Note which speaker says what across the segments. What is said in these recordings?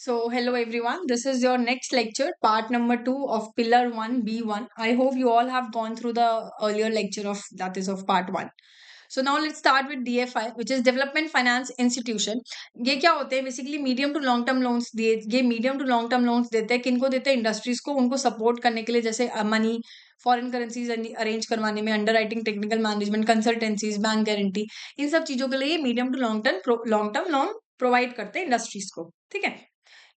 Speaker 1: So, hello everyone. This is your next lecture, part number 2 of Pillar 1 B1. I hope you all have gone through the earlier lecture of that is of part 1. So now let's start with DFI, which is Development Finance Institution. ये क्या होते हैं basically medium to long term loans दिए ये medium to long term loans देते हैं किनको देते हैं इंडस्ट्रीज को उनको सपोर्ट करने के लिए जैसे मनी फॉरेन करेंसीज अरेंज करवाने में underwriting technical management consultancies bank guarantee इन सब चीजों के लिए medium to long term loan provide करते हैं इंडस्ट्रीज को ठीक है।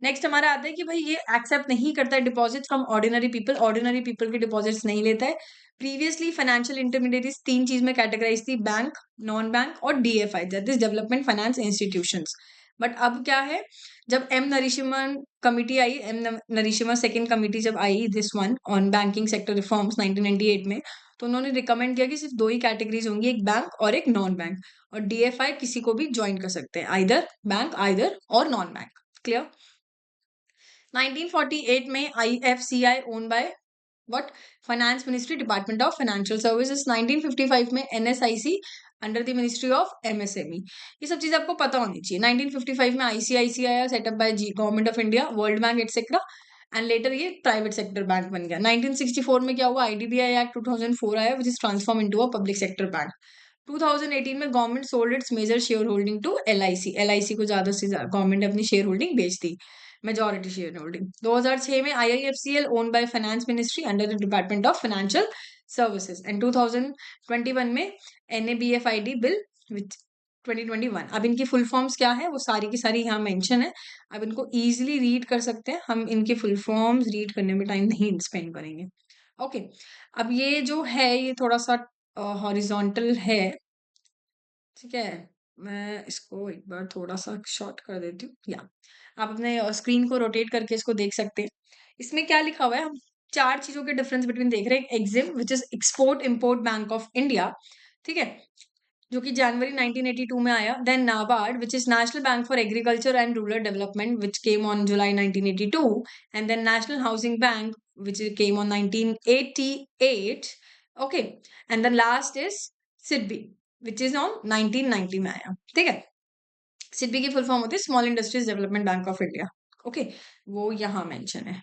Speaker 1: नेक्स्ट हमारा आता है कि भाई ये एक्सेप्ट नहीं करता है डिपॉजिट फ्रॉम ऑर्डिनरी पीपल के डिपॉजिट्स नहीं लेता है। प्रीवियसली फाइनेंशियल इंटरमीडिएटरीज तीन चीज में कैटेगराइज थी, बैंक, नॉन बैंक और DFI, that is development finance institutions. But अब क्या है, जब एम नरीशिमन कमिटी आई, एम नरीशिमन सेकंड कमिटी जब आई, this one on banking sector reforms 1998 में, तो उन्होंने रिकमेंड किया कि सिर्फ दो ही कैटेगरीज होंगी, एक बैंक और एक नॉन बैंक, और डीएफआई किसी को भी ज्वाइन कर सकते हैं, आइदर बैंक आइदर और नॉन बैंक। क्लियर। 1948 में IFCI own by what, finance ministry, department of financial services. 1955 में NSIC under the ministry of MSME। ये सब चीजें आपको पता होनी चाहिए। 1955 में ICICI आया, setup by government of India, world bank etcetera, and later ये प्राइवेट सेक्टर बैंक बन गया। 1964 में क्या हुआ, IDBI एक्ट 2004 आया, which is transform into a public sector bank. 2018 में government sold its major share holding to LIC को ज्यादा से ज्यादा गवर्नमेंट ने अपनी शेयर होल्डिंग बेच दी, मेजॉरिटी शेयर होल्डिंग। 2006 में IIFCL own by finance ministry under the department of financial services, and 2021 में NABFID बिल विथ 2021। अब इनकी फुल फॉर्म्स क्या है वो सारी की सारी यहाँ मेंशन है, अब इनको इजीली रीड कर सकते हैं हम, इनके फुल फॉर्म्स रीड करने में टाइम नहीं स्पेंड करेंगे। ओके, अब ये जो है ये थोड़ा सा हॉरिजॉन्टल है, ठीक है। मैं इसको एक बार थोड़ा सा शॉर्ट कर देती हूँ, या आप अपने स्क्रीन को रोटेट करके इसको देख सकते हैं। इसमें क्या लिखा हुआ है, हम चार चीजों के डिफरेंस बिटवीन देख रहे हैं। EXIM which is export import bank of India, ठीक है, जो कि जनवरी 1982 में आया। Then NABARD which is national bank for agriculture and rural development which came on July 1982, and then national housing bank which came on 1988। Okay, and then last is SIDBI which is on 1990 में आया, ठीक है। सिडबी की फुल फॉर्म होती है small industries development bank of India. Okay, वो यहाँ mention है।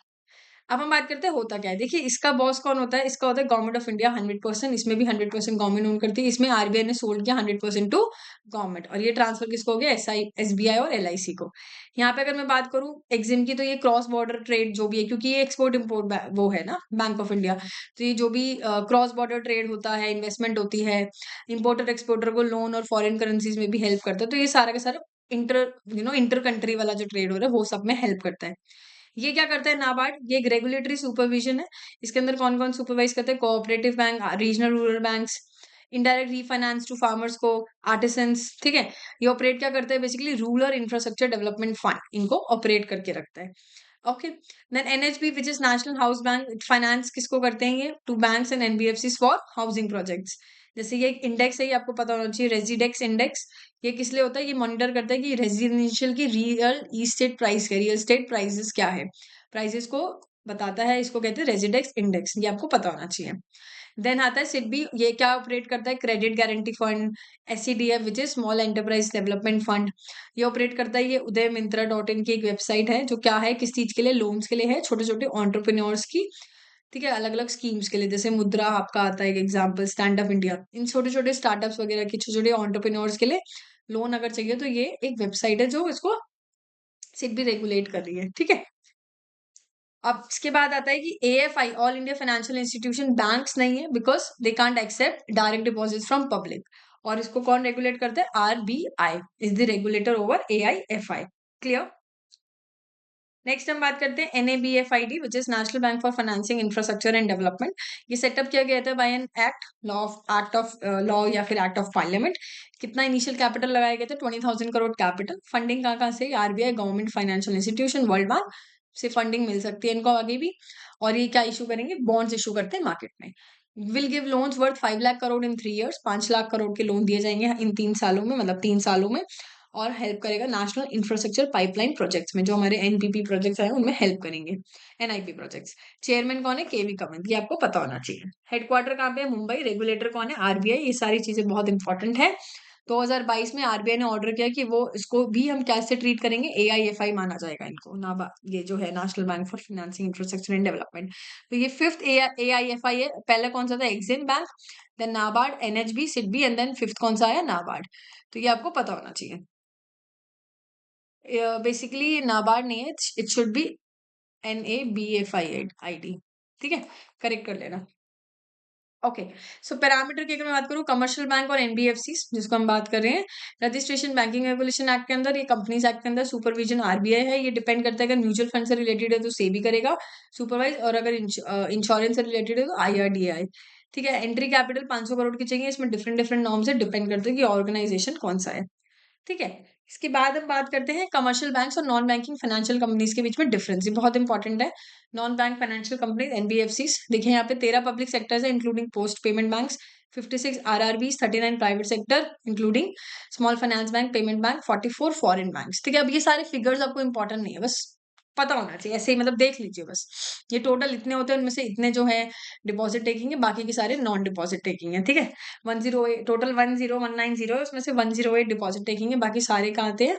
Speaker 1: अब हम बात करते हैं होता क्या है। देखिए, इसका बॉस कौन होता है, इसका होता है गवर्नमेंट ऑफ इंडिया 100%, इसमें भी 100% गवर्नमेंट ओन करती है, इसमें RBI ने सोल्ड किया 100% टू गवर्नमेंट, और ये ट्रांसफर किसको हो गया, SBI और LIC को। यहाँ पे अगर मैं बात करूँ एग्जिम की, तो ये क्रॉस बॉर्डर ट्रेड जो भी है, क्योंकि ये एक्सपोर्ट इम्पोर्ट वो है ना बैंक ऑफ इंडिया, तो ये जो भी क्रॉस बॉर्डर ट्रेड होता है, इन्वेस्टमेंट होती है, इम्पोर्टर एक्सपोर्टर को लोन और फॉरेन करेंसीज में भी हेल्प करता है, तो ये सारा का सारा इंटर कंट्री वाला जो ट्रेड हो रहा है वो सब में हेल्प करता है। ये क्या करता है नाबार्ड, ये एक रेगुलेटरी सुपरविजन है। इसके अंदर कौन कौन सुपरवाइज करते हैं, cooperative bank, regional rural banks, indirect refinance to farmers को, आर्टिसंस, ठीक है। ये ऑपरेट क्या करते हैं, basically rural infrastructure development fund इनको ऑपरेट करके रखता है। Okay, then NHB which is national house bank, finance किसको करते हैं, ये to banks and NBFCs for housing projects. जैसे ये एक इंडेक्स है, ये आपको पता होना चाहिए, रेजिडेक्स इंडेक्स। ये किस लिए होता है, ये मॉनिटर करता है कि रेजिडेंशियल की real estate price, real estate prices क्या है, प्राइसेस को बताता है, इसको कहते हैं रेजिडेक्स इंडेक्स, ये आपको पता होना चाहिए। देन आता है सिडबी, ये क्या ऑपरेट करता है, credit guarantee fund. SCDF which is small enterprise development fund, ये ऑपरेट करता है, ये उदय मिंत्रा .in की एक वेबसाइट है, जो क्या है, किस चीज के लिए, लोन्स के लिए है, छोटे छोटे ऑन्टरप्रेन्योर्स की, ठीक है, अलग अलग स्कीम्स के लिए, जैसे मुद्रा आपका आता है एक एग्जाम्पल, स्टैंड अप इंडिया, इन छोटे छोटे स्टार्टअप्स वगैरह के छोटे छोटे ऑन्टरप्रेन्योर्स के लिए लोन अगर चाहिए, तो ये एक वेबसाइट है जो इसको सिडबी रेगुलेट कर रही है, ठीक है। अब इसके बाद आता है कि AFI, all India financial institution, banks नहीं है, because they can't accept direct deposit from public, और इसको कौन रेगुलेट करता है, RBI is the regulator over AIFI। Clear. Next हम बात करते हैं NABFID which is national bank for financing infrastructure and development. ये सेटअप किया गया था बाय एन लॉ या फिर एक्ट ऑफ पार्लियामेंट। कितना इनिशियल कैपिटल लगाया गया था, 20,000 करोड़ कैपिटल। फंडिंग कहाँ से, RBI, government financial institution, world bank से फंडिंग मिल सकती है इनको आगे भी। और ये क्या इशू करेंगे, बॉन्ड्स इशू करते हैं मार्केट में। Will give loans worth 5 lakh crore in 3 years, 5 lakh crore के लोन दिए जाएंगे इन 3 सालों में, मतलब 3 सालों में। और हेल्प करेगा नेशनल इंफ्रास्ट्रक्चर पाइपलाइन प्रोजेक्ट्स में, जो हमारे NPP प्रोजेक्ट्स हैं उनमें हेल्प करेंगे, NIP प्रोजेक्ट्स। चेयरमैन कौन है, KV कमल, ये आपको पता होना चाहिए। हेडक्वार्टर कहाँ पे है, मुंबई। रेगुलेटर कौन है, RBI। ये सारी चीजें बहुत इंपॉर्टेंट है, 2022 में आरबीआई ने ऑर्डर किया कि वो इसको भी हम कैसे ट्रीट करेंगे, एआईएफआई माना जाएगा इनको, नाबा ये जो है national bank for financing infrastructure and development. तो ये फिफ्थ एआईएफआई है। पहला कौन सा था, EXIM bank, then NABARD, NHB, SIDBI, and then fifth कौन सा आया, नाबार्ड। तो ये आपको पता होना चाहिए। बेसिकली नाबार्ड नहीं है, इट शुड बी NABFID, ठीक है, करेक्ट कर लेना। ओके, सो पैरामीटर की अगर मैं बात करूँ, कमर्शियल बैंक और एनबीएफसी जिसको हम बात कर रहे हैं, रजिस्ट्रेशन बैंकिंग रेगुलेशन एक्ट के अंदर, ये कंपनीज एक्ट के अंदर सुपरविजन आरबीआई है। ये डिपेंड करता है, अगर म्यूचुअल फंड से रिलेटेड है तो सेबी करेगा सुपरवाइज, और अगर इंश्योरेंस से रिलेटेड है तो आईआरडीआई। ठीक है, एंट्री कैपिटल 500 करोड़ की चाहिए। इसमें डिफरेंट डिफरेंट नॉर्म से डिपेंड करते हैं कि ऑर्गेनाइजेशन कौन सा है। ठीक है, इसके बाद हम बात करते हैं कमर्शियल बैंक्स और नॉन बैंकिंग फाइनेंशियल कंपनीज के बीच में डिफरेंस। ये बहुत इंपॉर्टेंट है। Non bank financial companies, NBFC, देखिए यहाँ पे 13 पब्लिक सेक्टर्स है including post payment banks, 56 RRB, 39 private sector including small finance bank, payment bank, 44 foreign banks. ठीक है, अब ये सारे फिगर्स आपको इंपॉर्टेंट नहीं है, बस पता होना चाहिए, ऐसे ही मतलब देख लीजिए बस। ये टोटल इतने होते हैं, उनमें से इतने जो है डिपॉजिट टेकिंग है, बाकी के सारे नॉन डिपॉजिट टेकिंग है। ठीक है, 108 टोटल, 10190 है, उसमें से 108 डिपॉजिट टेकिंग है, बाकी सारे कहाँ आते हैं,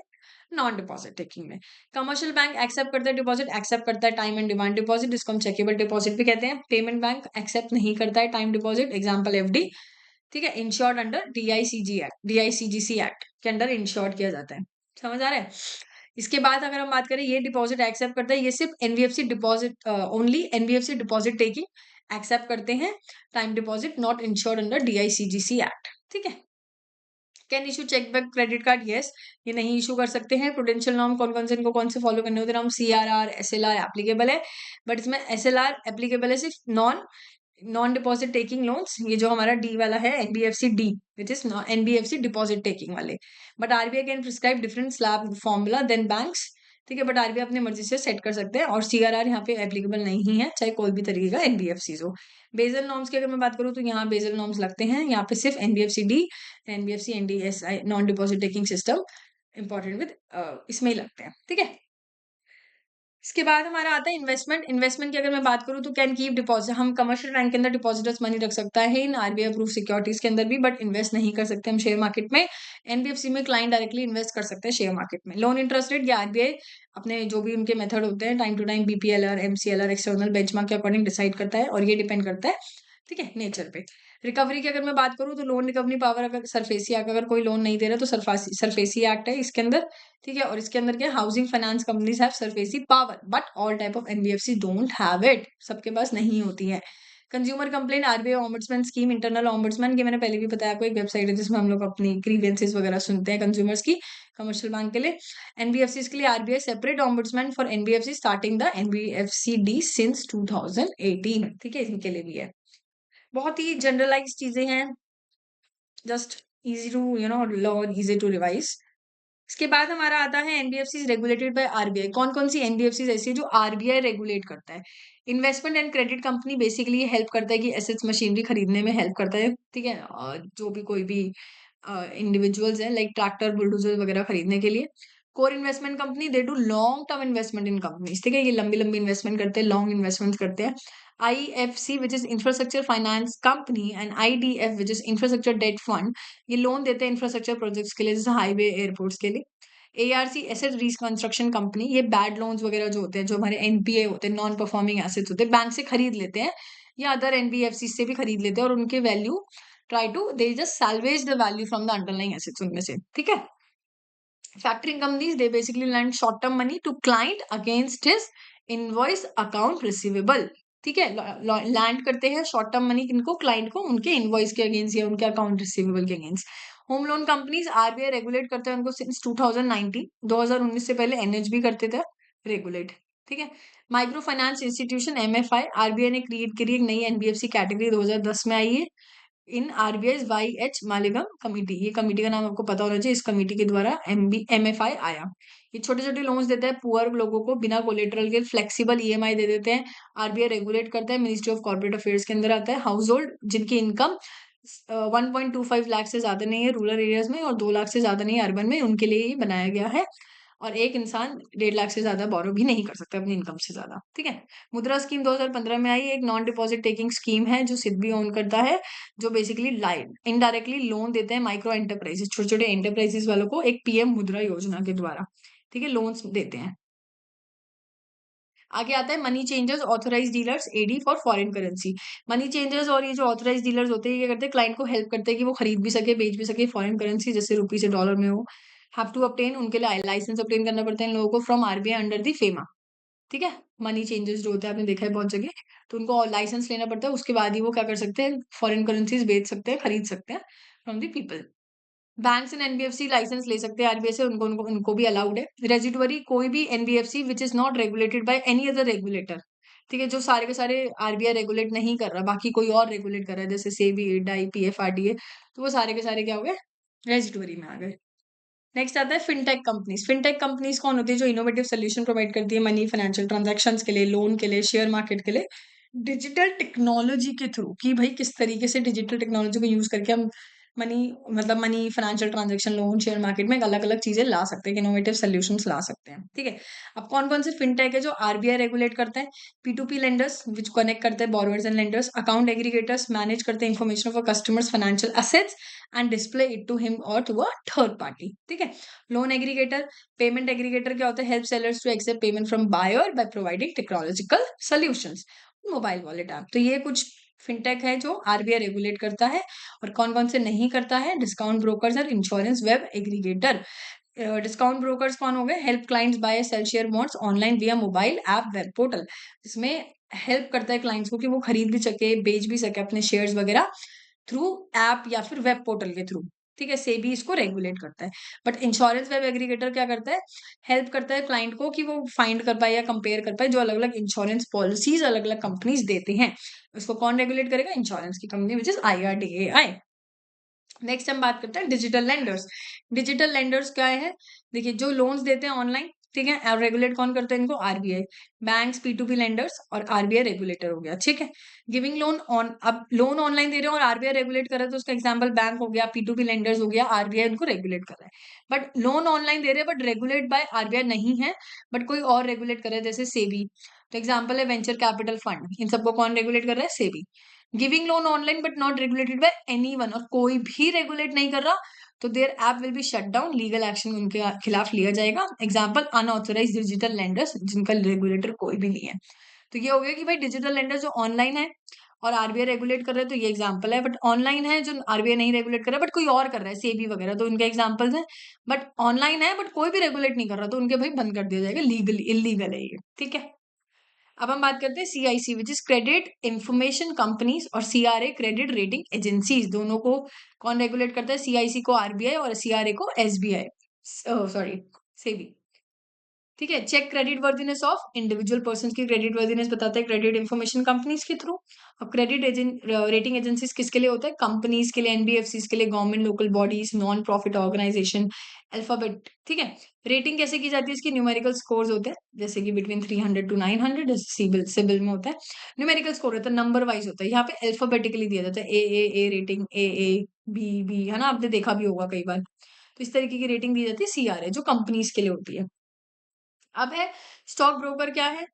Speaker 1: नॉन डिपॉजिट टेकिंग में। कमर्शियल बैंक एक्सेप्ट करता है डिपॉजिट, एक्सेप्ट करता है टाइम एंड डिमांड डिपॉजिट, जिसको हम चेकेबल डिपॉजिट भी कहते हैं। पेमेंट बैंक एक्सेप्ट नहीं करता है टाइम डिपॉजिट, एग्जाम्पल एफडी। ठीक है, इंश्योर्ड अंडर डीआईसीजीसी एक्ट के अंडर इंश्योर्ड किया जाता है। समझ आ रहा है। इसके बाद अगर हम बात करें, ये डिपॉजिट एक्सेप्ट करता है, ये सिर्फ NBFC deposit, only NBFC deposit taking accept करते हैं time deposit, not insured under DICGC act. ठीक है, can issue cheque back credit card, yes, ये नहीं इशू कर सकते हैं। प्रूडेंशियल नॉर्म कौन कौन से, इनको कौन से फॉलो करने होते हैं, हम सीआरआर एसएलआर एप्लीकेबल है, बट इसमें एसएलआर एप्लीकेबल है सिर्फ non non deposit taking loans, ये जो हमारा डी वाला है NBFC D, which is NBFC deposit taking वाले। But RBI can prescribe different slab formula than banks. ठीक है, बट आरबीआई अपनी मर्जी से सेट कर सकते हैं, और सीआरआर यहाँ पे एप्लीकेबल नहीं है, चाहे कोई भी तरीके का एनबीएफसी हो। बेजल नॉर्म्स की अगर मैं बात करूँ तो यहाँ बेजल नॉर्म्स लगते हैं, यहाँ पे सिर्फ NBFC D, NBFC NDSI non deposit taking system important with इसमें ही लगते हैं। ठीक है, इसके बाद हमारा आता है इन्वेस्टमेंट। इन्वेस्टमेंट की अगर मैं बात करूँ तो कैन कीप डिपॉजिट, हम कमर्शियल बैंक के अंदर डिपॉजिटर्स मनी रख सकता है इन आरबीआई अप्रूव सिक्योरिटीज के अंदर भी, बट इन्वेस्ट नहीं कर सकते हम शेयर मार्केट में। एनबीएफसी में क्लाइंट डायरेक्टली इन्वेस्ट कर सकते हैं शेयर मार्केट में। लोन इंटरेस्ट रेट, या आरबीआई अपने जो भी उनके मेथड होते हैं time to time BPLR, MCLR, external benchmark के अकॉर्डिंग डिसाइड करता है, और ये डिपेंड करता है, ठीक है, नेचर पे। रिकवरी की अगर मैं बात करूँ तो लोन रिकवरी पावर, अगर सरफेसी एक्ट, अगर कोई लोन नहीं दे रहा तो सरफेसी एक्ट है इसके अंदर। ठीक है, और इसके अंदर क्या, housing finance companies have SARFAESI power, but all type of NBFC don't have it, सबके पास नहीं होती है। Consumer complaint, RBI ombudsman scheme, internal ombudsman की मैंने पहले भी बताया, कोई वेबसाइट है जिसमें हम लोग अपनी ग्रीवेंसेस वगैरह सुनते हैं कंज्यूमर्स की, कमर्शियल बैंक के लिए। एनबीएफसी के लिए RBI separate ombudsman for NBFC starting the NBFC D since 2018। ठीक है, इनके लिए भी है। बहुत ही जनरलाइज चीजें हैं, just easy to learn, easy to revise. इसके बाद हमारा आता है एनबीएफसी रेगुलेटेड बाय आरबीआई। कौन कौन सी एनबीएफसी ऐसी है जो आरबीआई रेगुलेट करता है। Investment and credit company basically help करता है कि एसेट्स मशीनरी खरीदने में हेल्प करता है। ठीक है, जो भी कोई भी इंडिविजुअल्स हैं लाइक ट्रैक्टर, बुलडोजर वगैरह खरीदने के लिए। Core investment company, they do long term investment in companies. ठीक है, ये लंबी लंबी इन्वेस्टमेंट करते हैं, लॉन्ग इन्वेस्टमेंट करते हैं। IFC which is infrastructure finance company, and IDF which is infrastructure debt fund, ये लोन देते हैं इंफ्रास्ट्रक्चर प्रोजेक्ट्स के लिए, जैसे हाईवे, एयरपोर्ट्स के लिए। एआरसी एसेट रिकंस्ट्रक्शन कंपनी, ये बैड लोन्स वगैरह जो होते हैं, जो हमारे एनपीए होते हैं, नॉन परफॉर्मिंग एसेट्स होते हैं, बैंक से खरीद लेते हैं या अदर एनबीएफसी से भी खरीद लेते हैं, और उनके value try to they just salvage the value from the underlying assets उनमें से। ठीक है, factoring companies, they basically lend short term money to client against his invoice account receivable. ठीक है, लैंड करते हैं शॉर्ट टर्म मनी किनको, client को, उनके इनवॉइस के अगेंस्ट या उनके अकाउंट रिसीवेबल के against. Home loan companies, RBI regulate करते हैं उनको सिंस 2019, 2019 से पहले एनएचबी करते थे रेगुलेट। ठीक है, micro finance institution, MFI, RBI ने क्रिएट करी एक नई एनबीएफसी कैटेगरी 2010 में आई है इन आरबीआई वाई मालिगम कमिटी। ये कमिटी का नाम आपको पता होना चाहिए, इस कमिटी के द्वारा एमएफआई आया। ये छोटे छोटे लोन्स देता है पुअर लोगों को बिना कोलेटरल के, फ्लेक्सिबल ईएमआई दे देते हैं। आरबीआई रेगुलेट करता है, मिनिस्ट्री ऑफ कॉर्पोरेट अफेयर्स के अंदर आता है। हाउस होल्ड जिनकी इनकम 1.25 लाख से ज्यादा नहीं है रूरल एरियाज में, और 2 लाख से ज्यादा नहीं है अर्बन में, उनके लिए ही बनाया गया है। और एक इंसान 1.5 लाख से ज्यादा बोरो भी नहीं कर सकता अपनी इनकम से ज्यादा। ठीक है। मुद्रा स्कीम 2015 में आई, एक नॉन डिपॉजिट टेकिंग स्कीम है जो सिडबी ओन करता है, जो बेसिकली इनडायरेक्टली लोन देते हैं माइक्रो एंटरप्राइजेस, छोटे छोटे एंटरप्राइजेस वालों को, एक पीएम मुद्रा योजना के द्वारा। ठीक है, लोन्स देते हैं। आगे आता है money changers authorise dealers, AD for foreign currency. Money changers और ये जो ऑथराइज डीलर्स होते हैं, ये क्या करते हैं, क्लाइंट को हेल्प करते हैं कि वो खरीद भी सके, बेच भी सके फॉरेन करेंसी, जैसे रुपी से डॉलर में हो। हैव टू ऑब्टेन, उनके लिए लाइसेंस ऑब्टेन करना पड़ता है इन लोगों को from RBI under the FEMA. ठीक है। मनी चेंजर्स जो होते हैं आपने देखा है बहुत जगह, तो उनको लाइसेंस लेना पड़ता है, उसके बाद ही वो क्या कर सकते हैं, फॉरेन करेंसीज बेच सकते हैं, खरीद सकते हैं from the people. Banks and NBFC licence ले सकते हैं आरबीआई से, उनको उनको उनको भी अलाउड है। रेजिडुअरी, कोई भी NBFC which is not regulated by any other regulator. ठीक है, जो सारे के सारे आरबीआई रेगुलेट नहीं कर रहा, बाकी कोई और रेगुलेट कर रहा है, जैसे सेबी, इरडा, पीएफआरडीए, तो वो सारे के सारे क्या हो गए, रेजिडुअरी में आ गए। नेक्स्ट आता है फिनटेक कंपनीज। फिनटेक कंपनीज कौन होती है, जो इनोवेटिव सोल्यूशन प्रोवाइड करती है मनी, फाइनेंशियल ट्रांजैक्शन के लिए, लोन के लिए, शेयर मार्केट के लिए, डिजिटल टेक्नोलॉजी के थ्रू, कि भाई किस तरीके से डिजिटल टेक्नोलॉजी को यूज करके हम मनी, मतलब money, financial transaction, loan, share market में अलग अलग चीजें ला सकते हैं, इनोवेटिव सोल्यूशंस ला सकते हैं। ठीक है। अब कौन कौन से फिनटेक है जो आरबीआई रेगुलेट करता है, पी लेंडर्स विच कनेक्ट करते हैं borrowers and lenders, account aggregators manage करते हैं information of customers financial assets and display it to him और टू अ थर्ड पार्टी। ठीक है। लोन एग्रीगेटर, पेमेंट एग्रीगेटर क्या होता है, help sellers to accept payment from buyer by providing technological solutions, mobile wallet app. तो ये कुछ fintech है जो आरबीआई रेगुलेट करता है। और कौन कौन से नहीं करता है, डिस्काउंट ब्रोकर्स और insurance web aggregator. Discount brokers कौन हो गए, help clients buy sell share bonds online via mobile app web portal, जिसमें हेल्प करता है क्लाइंट्स को कि वो खरीद भी सके, बेच भी सके अपने शेयर्स वगैरह थ्रू ऐप या फिर वेब पोर्टल के थ्रू। ठीक है, सेबी इसको रेगुलेट करता है। बट इंश्योरेंस वेब एग्रीगेटर क्या करता है, हेल्प करता है क्लाइंट को कि वो फाइंड कर पाए या कंपेयर कर पाए जो अलग अलग इंश्योरेंस पॉलिसीज अलग अलग कंपनीज देते हैं। उसको कौन रेगुलेट करेगा, इंश्योरेंस की company which is IRDAI। Next हम बात करते हैं डिजिटल लेंडर्स। डिजिटल लेंडर्स क्या है, देखिए जो लोन्स देते हैं ऑनलाइन, ठीक है, और रेगुलेट कौन करते हैं इनको, आरबीआई। बैंक्स, P2P लेंडर्स और आरबीआई रेगुलेटर हो गया। ठीक है। गिविंग लोन ऑन, अब लोन ऑनलाइन दे रहे हो और आरबीआई रेगुलेट कर रहा है, तो उसका एग्जांपल बैंक हो गया, P2P लेंडर्स हो गया, आरबीआई उनको रेगुलेट कर रहा है। बट लोन ऑनलाइन दे रहे हैं बट रेगुलेट बाय आरबीआई नहीं है, बट कोई और रेगुलेट कर रहा है, जैसे सेबी। तो एग्जाम्पल है वेंचर कैपिटल फंड, इन सबको कौन रेगुलेट कर रहा है, SEBI. Giving loan online but not regulated by anyone, और कोई भी रेगुलेट नहीं कर रहा, तो their app will be shut down, legal action उनके खिलाफ लिया जाएगा। एग्जांपल अनऑथराइज्ड डिजिटल लेंडर्स, जिनका रेगुलेटर कोई भी नहीं है। तो ये हो गया कि भाई डिजिटल लेंडर जो ऑनलाइन है और आरबीआई रेगुलेट कर रहा है, तो ये एग्जांपल है। बट ऑनलाइन है जो आरबीआई नहीं रेगुलेट कर रहा है बट कोई और कर रहा है, सेबी वगैरह, तो इनके एग्जांपल्स हैं। बट ऑनलाइन है बट कोई भी रेगुलेट नहीं कर रहा, तो उनके भाई बंद कर दिया जाएगा, लीगली इलीगल है ये। ठीक है। अब हम बात करते हैं CIC which is credit information companies, और सीआरए क्रेडिट रेटिंग एजेंसीज। दोनों को कौन रेगुलेट करता है, सीआईसी को आरबीआई और सीआरए को एसबीआई, सॉरी, सेबी। ठीक है। Check credit worthiness of individual person की क्रेडिट वर्दीनेस बताता है क्रेडिट इंफॉर्मेशन कंपनीज के थ्रू। अब क्रेडिट रेटिंग एजेंसीज किसके लिए होता है, कंपनीज के लिए, एनबीएफसी के लिए, government, local bodies, non profit organisation, alphabet. ठीक है। रेटिंग कैसे की जाती है, इसकी न्यूमेरिकल स्कोर्स होते हैं, जैसे कि बिटवीन 300 to 900, सिविल सिविल में होता है। न्यूमेरिकल स्कोर होता है, नंबर वाइज होता है, यहाँ पे अल्फाबेटिकली दिया जाता है, A rating, A B B, है ना, आपने देखा भी होगा कई बार। तो इस तरीके की रेटिंग दी जाती है सीआरए, जो कंपनीज के लिए होती है। अब है स्टॉक ब्रोकर क्या है,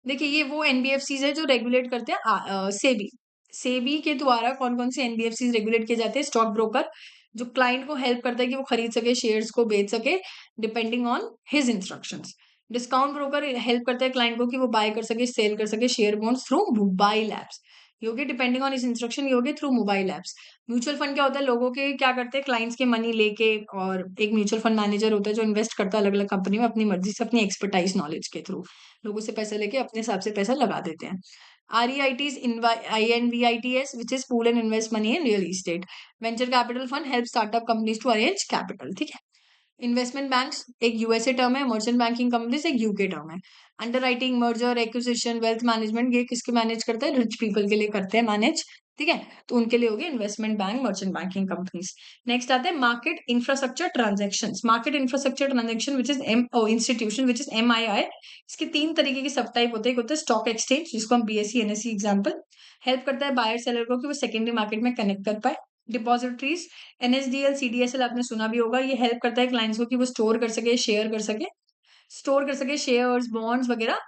Speaker 1: देखिए ये वो एनबीएफसीज है जो रेगुलेट करते हैं सेबी। सेबी के द्वारा कौन कौन से एनबीएफसीज रेगुलेट किए जाते हैं, स्टॉक ब्रोकर जो क्लाइंट को हेल्प करता है कि वो खरीद सके, शेयर्स को बेच सके depending on his instructions. Discount broker help करता है क्लाइंट को कि वो बाय कर सके, सेल कर सके share bonds through mobile apps. ये हो गया डिपेंडिंग ऑन इस इंस्ट्रक्शन, ये हो गया through mobile apps. Mutual fund क्या होता है, लोगों के क्या करते हैं, क्लाइंट्स के मनी लेके, और एक म्यूचुअल फंड मैनेजर होता है जो इन्वेस्ट करता है अलग अलग कंपनी में अपनी मर्जी से, अपनी एक्सपर्टाइज नॉलेज के थ्रू लोगों से पैसा लेके अपने हिसाब से पैसा लगा देते हैं। REITs, INVITs, which is pool and invest money in real estate. Venture capital fund helps startup companies to arrange capital. ठीक है। इन्वेस्टमेंट बैंक्स एक यूएसए टर्म है, मर्चेंट बैंकिंग कंपनीज एक यूके टर्म है। Under writing, merger, acquisition, wealth management, ये किसके manage करता है, रिच पीपल के लिए करते हैं मैनेज। ठीक है। तो उनके लिए हो गए investment bank, merchant banking companies. Next आते हैं market infrastructure transaction. Market infrastructure transaction which is institution which is MII। इसके 3 तरीके की सब टाइप होते हैं। एक होता है स्टॉक एक्सचेंज, जिसको हम BSE NSE एग्जाम्पल, हेल्प करता है बायर सेलर को कि वो सेकेंडरी मार्केट में कनेक्ट कर पाए। डिपॉजिटरीज, एनएसडीएल, सीडीएसएल आपने सुना भी होगा। ये हेल्प करता है क्लाइंट्स को कि वो स्टोर कर सके, शेयर कर सके, स्टोर कर सके शेयर्स, बॉन्ड्स वगैरह,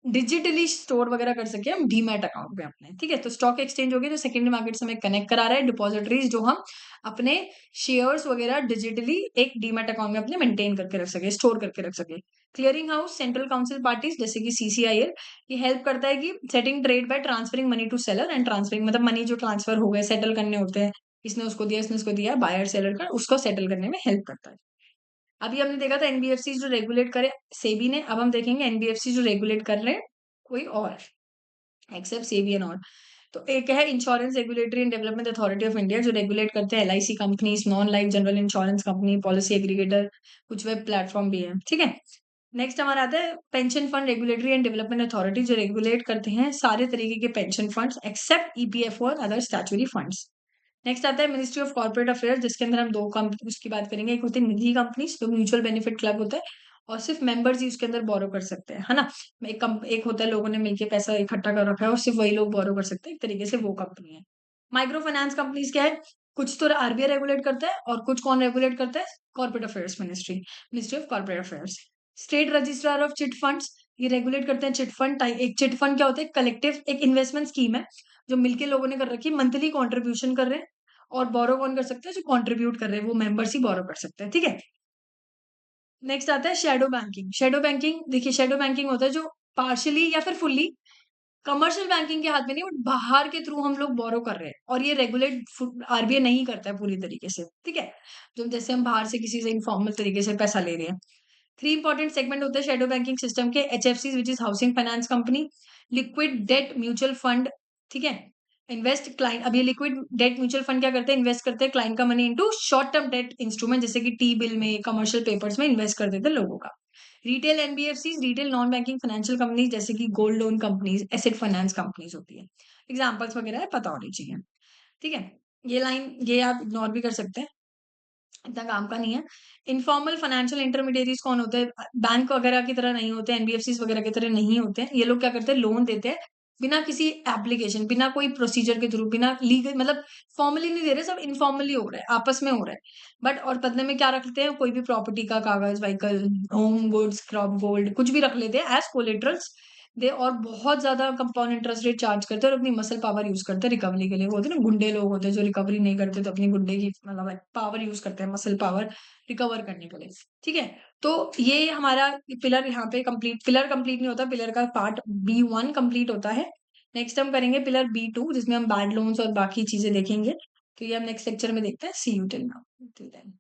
Speaker 1: डिजिटली स्टोर वगैरह कर सके हम डीमैट अकाउंट में अपने। ठीक है, तो स्टॉक एक्सचेंज हो गया जो सेकेंडरी मार्केट से हमें कनेक्ट करा रहा है, डिपॉजिटरीज जो हम अपने शेयर्स वगैरह डिजिटली एक डीमैट अकाउंट में अपने मेंटेन करके रख सके, स्टोर करके रख सके। Clearing house, central council parties जैसे कि सीसीआईएल, ये हेल्प करता है कि setting trade by transferring money to seller and transferring, मतलब मनी जो ट्रांसफर हो गए सेटल करने होते हैं, इसने उसको दिया, इसने उसको दिया, बायर सेलर का, उसको सेटल करने में हेल्प करता है। अभी हमने देखा था एनबीएफसी जो रेगुलेट करे सेबी ने, अब हम देखेंगे एनबीएफसी जो रेगुलेट कर रहे हैं कोई और एक्सेप्ट सेबी एंड और। तो एक है insurance regulatory and development authority of India जो रेगुलेट करते हैं LIC companies, non life general insurance company, policy aggregator, कुछ वेब प्लेटफॉर्म भी है। ठीक है, नेक्स्ट हमारा आता है pension fund regulatory and development authority जो रेगुलेट करते हैं सारे तरीके के पेंशन फंड्स एक्सेप्ट ईपीएफओ और अदर स्टैट्यूटरी फंड्स। नेक्स्ट आता है मिनिस्ट्री ऑफ कॉर्पोरेट अफेयर्स जिसके अंदर हम दो कंपनी की बात करेंगे। एक होती है निधि कंपनी जो म्यूचुअल बेनिफिट क्लब होता है और सिर्फ मेंबर्स ही उसके अंदर बोरो कर सकते हैं, है ना। एक होता है लोगों ने मिलकर पैसा इकट्ठा कर रखा है और सिर्फ वही लोग बोरो कर सकते हैं, एक तरीके से वो कंपनी है। माइक्रो फाइनेंस कंपनीज क्या है, कुछ तो आरबीआई रेगुलेट करता है और कुछ कौन रेगुलेट करता है, corporate affairs ministry, ministry of corporate affairs. State registrar of chit funds, ये रेगुलेट करते हैं चिट फंड। एक चिट फंड क्या होता है, कलेक्टिव एक इन्वेस्टमेंट स्कीम है जो मिलके लोगों ने कर रखी है, मंथली कॉन्ट्रीब्यूशन कर रहे हैं और बोरो कौन कर सकता है, जो कंट्रीब्यूट कर रहे हैं वो मेंबर्स ही बोरो कर सकते हैं। ठीक है, नेक्स्ट आता है शेडो बैंकिंग। शेडो बैंकिंग देखिए, शेडो बैंकिंग होता है जो पार्शियली या फिर फुल्ली कमर्शियल बैंकिंग के हाथ में नहीं, बट बाहर के थ्रू हम लोग बोरो कर रहे हैं और ये रेगुलेट आरबीआई नहीं करता है पूरी तरीके से। ठीक है, जो जैसे हम बाहर से किसी से इनफॉर्मल तरीके से पैसा ले रहे हैं। थ्री इंपॉर्टेंट सेगमेंट होते हैं शेडो बैंकिंग सिस्टम के, HFC which is housing finance company, liquid debt mutual fund. ठीक है, इन्वेस्ट क्लाइंट, अब ये लिक्विड डेट म्यूचुअल फंड क्या करते हैं, इन्वेस्ट करते हैं क्लाइंट का money into short term debt instrument जैसे कि टी बिल में, कमर्शियल पेपर्स में इन्वेस्ट कर देते हैं लोगों का। Retail NBFC, retail non banking financial companies जैसे कि gold loan companies, asset finance companies होती है। एग्जाम्पल्स वगैरह है, पता होनी चाहिए। ठीक है, ये लाइन ये आप इग्नोर भी कर सकते हैं, इतना काम का नहीं है। इनफॉर्मल फाइनेंशियल इंटरमीडिएरीज कौन होते हैं, बैंक वगैरह की तरह नहीं होते, एनबीएफसी वगैरह की तरह नहीं होते हैं। ये लोग क्या करते हैं, लोन देते हैं बिना किसी एप्लीकेशन, बिना कोई प्रोसीजर के थ्रू, बिना लीगल, मतलब फॉर्मली नहीं दे रहे, सब इनफॉर्मली हो रहा है, आपस में हो रहा है। बट और बदले में क्या रखते हैं, कोई भी प्रॉपर्टी का कागज, vehicle, home goods, crop gold, कुछ भी रख लेते हैं एज कोलेटरल्स दे, और बहुत ज्यादा कंपाउंड इंटरेस्ट रेट चार्ज करते हैं और अपनी मसल पावर यूज करते हैं रिकवरी के लिए। वो होते हैं ना गुंडे लोग होते हैं जो रिकवरी नहीं करते तो अपनी गुंडे की मतलब पावर यूज करते हैं, मसल पावर रिकवर करने के लिए। ठीक है, तो ये हमारा पिलर यहाँ पे कंप्लीट, पिलर कंप्लीट नहीं होता, पिलर का पार्ट B1 कंप्लीट होता है। नेक्स्ट हम करेंगे पिलर B2 जिसमें हम बैड लोन्स और बाकी चीजें देखेंगे। तो ये हम नेक्स्ट लेक्चर में देखते हैं। See you till now, till then.